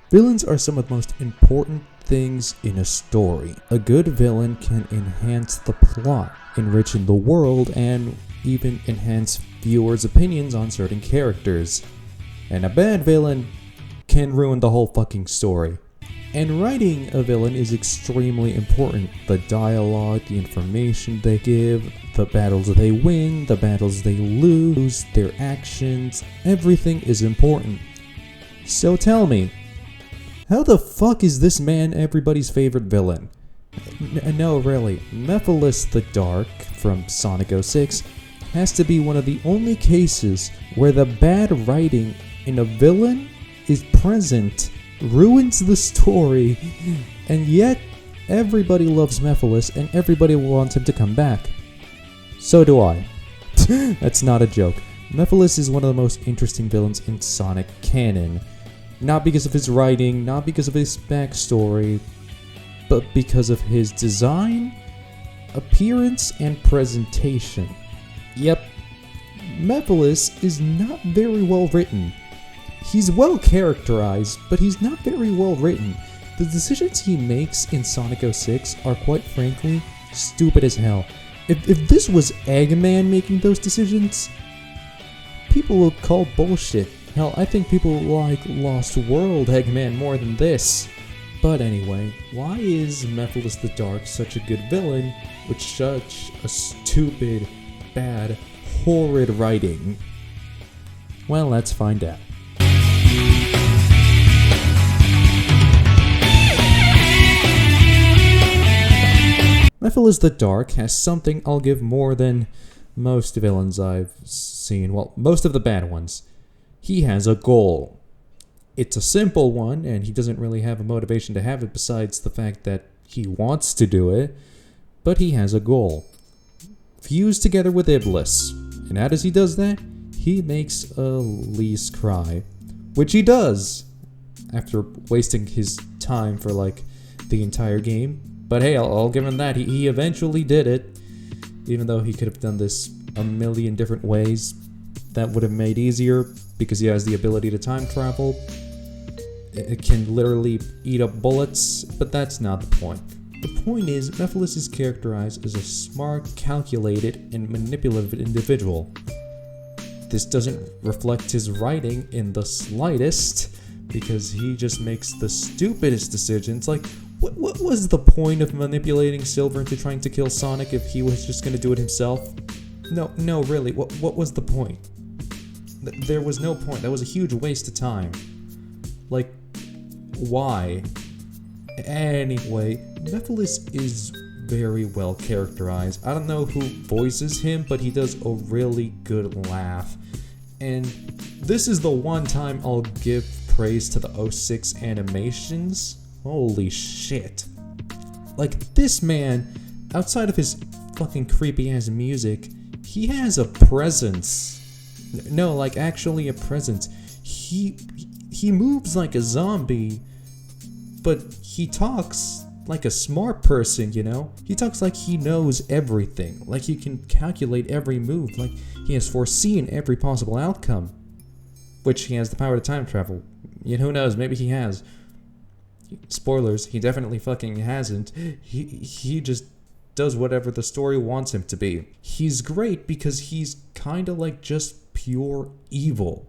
Villains are some of the most important things in a story. A good villain can enhance the plot, enriching the world, and even enhance viewers' opinions on certain characters. And a bad villain can ruin the whole fucking story. And writing a villain is extremely important. The dialogue, the information they give, the battles they win, the battles they lose, their actions, everything is important. So tell me, how the fuck is this man everybody's favorite villain? No, really, Mephiles the Dark from Sonic 06 has to be one of the only cases where the bad writing in a villain is present, ruins the story, and yet everybody loves Mephiles and everybody wants him to come back. So do I. That's not a joke. Mephiles is one of the most interesting villains in Sonic canon. Not because of his writing, not because of his backstory, but because of his design, appearance, and presentation. Yep, Mephiles is not very well written. He's well characterized, but he's not very well written. The decisions he makes in Sonic 06 are quite frankly stupid as hell. If this was Eggman making those decisions, people would call bullshit. Hell, I think people like Lost World Eggman more than this. But anyway, why is Mephiles the Dark such a good villain with such a stupid, bad, horrid writing? Well, let's find out. Mephiles the Dark has something I'll give more than most villains I've seen. Well, most of the bad ones. He has a goal. It's a simple one, and he doesn't really have a motivation to have it besides the fact that he wants to do it, but he has a goal. Fused together with Iblis, and how does he does that? He makes Elise cry, which he does, after wasting his time for like the entire game. But hey, I'll give him that, he eventually did it, even though he could have done this a million different ways. That would have made easier, because he has the ability to time travel. It can literally eat up bullets, but that's not the point. The point is, Mephiles is characterized as a smart, calculated, and manipulative individual. This doesn't reflect his writing in the slightest, because he just makes the stupidest decisions. Like, what was the point of manipulating Silver into trying to kill Sonic if he was just gonna do it himself? No, really, what was the point? There was no point. That was a huge waste of time. Like, why? Anyway, Mephiles is very well characterized. I don't know who voices him, but he does a really good laugh. And this is the one time I'll give praise to the 06 animations. Holy shit. Like, this man, outside of his fucking creepy ass music, he has a presence. No, like actually a presence. He moves like a zombie, but he talks like a smart person, you know? He talks like he knows everything, like he can calculate every move, like he has foreseen every possible outcome. Which he has the power to time travel. Yet who knows, maybe he has. Spoilers, he definitely fucking hasn't. He just does whatever the story wants him to be. He's great because he's kinda like just pure evil.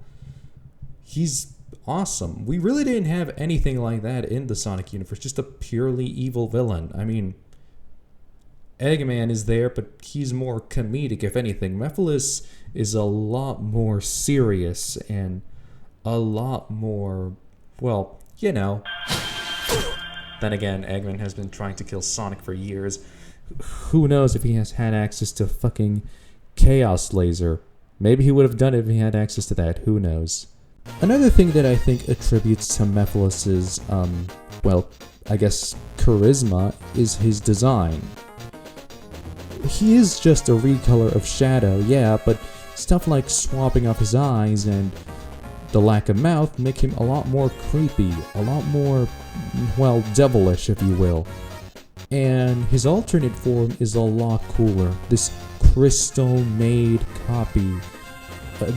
He's awesome. We really didn't have anything like that in the Sonic universe, just a purely evil villain. I mean, Eggman is there, but he's more comedic, if anything. Mephiles is a lot more serious and a lot more, well, you know. Then again, Eggman has been trying to kill Sonic for years. Who knows if he has had access to fucking Chaos Laser. Maybe he would have done it if he had access to that, who knows. Another thing that I think attributes to Mephiles' well, I guess charisma is his design. He is just a recolor of Shadow, yeah, but stuff like swapping off his eyes and the lack of mouth make him a lot more creepy, a lot more, well, devilish, if you will. And his alternate form is a lot cooler. This crystal-made copy.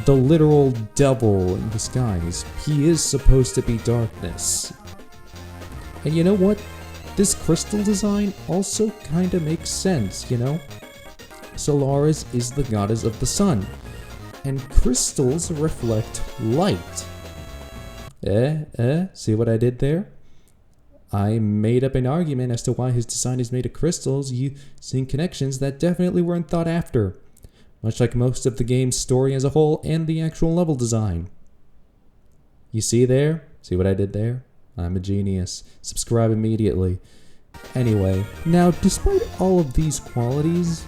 The literal devil in disguise. He is supposed to be darkness. And you know what? This crystal design also kinda makes sense, you know? Solaris is the goddess of the sun, and crystals reflect light. See what I did there? I made up an argument as to why his design is made of crystals using connections that definitely weren't thought after, much like most of the game's story as a whole and the actual level design. You see there? See what I did there? I'm a genius. Subscribe immediately. Anyway, now despite all of these qualities,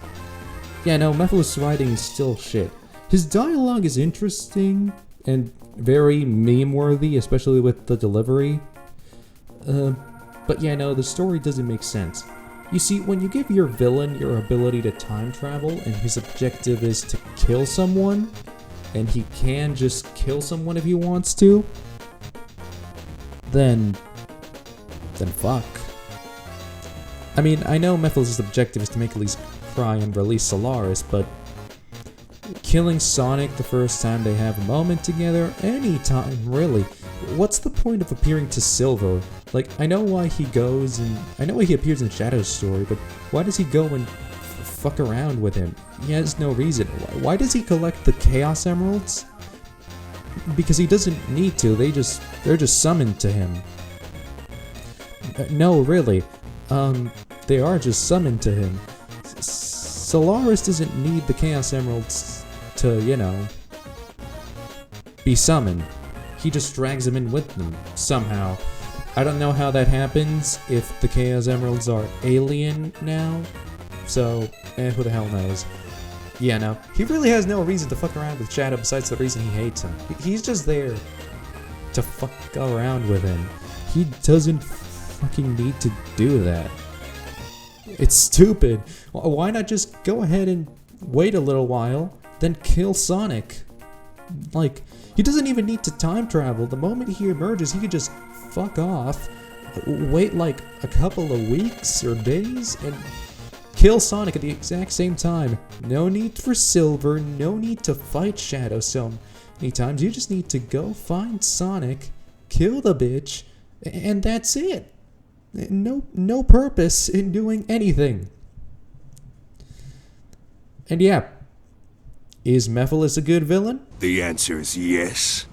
yeah, no, Mephiles' writing is still shit. His dialogue is interesting and very meme-worthy, especially with the delivery. But yeah, no, the story doesn't make sense. You see, when you give your villain your ability to time travel and his objective is to kill someone, and he can just kill someone if he wants to, then fuck. I mean, I know Mephiles' objective is to make Elise cry and release Solaris, but killing Sonic the first time they have a moment together, anytime really. What's the point of appearing to Silver? Like, I know why he goes and I know why he appears in Shadow's story, but why does he go and fuck around with him? He has no reason. Why does he collect the Chaos Emeralds? Because he doesn't need to. They're just summoned to him. No, really. They are just summoned to him. Solaris doesn't need the Chaos Emeralds to, you know, be summoned. He just drags them in with them, somehow. I don't know how that happens, if the Chaos Emeralds are alien now, so, who the hell knows. Yeah, no, he really has no reason to fuck around with Shadow besides the reason he hates him. He's just there to fuck around with him. He doesn't fucking need to do that. It's stupid. Why not just go ahead and wait a little while, then kill Sonic? Like, he doesn't even need to time travel. The moment he emerges, he could just fuck off, wait like a couple of weeks or days, and kill Sonic at the exact same time. No need for Silver, no need to fight Shadow so many times. You just need to go find Sonic, kill the bitch, and that's it. No purpose in doing anything. And yeah, is Mephiles a good villain? The answer is yes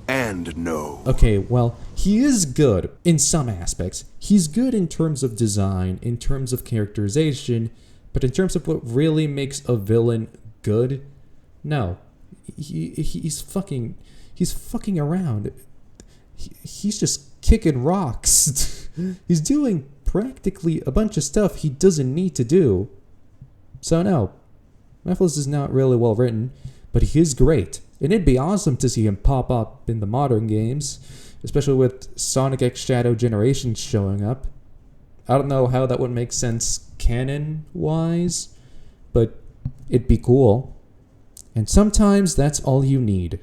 and no. Okay, well, he is good in some aspects. He's good in terms of design, in terms of characterization, but in terms of what really makes a villain good, no. He's fucking around. He's just kicking rocks. He's doing practically a bunch of stuff he doesn't need to do. So no, Mephiles is not really well written, but he is great. And it'd be awesome to see him pop up in the modern games, especially with Sonic X Shadow Generations showing up. I don't know how that would make sense canon-wise, but it'd be cool. And sometimes that's all you need.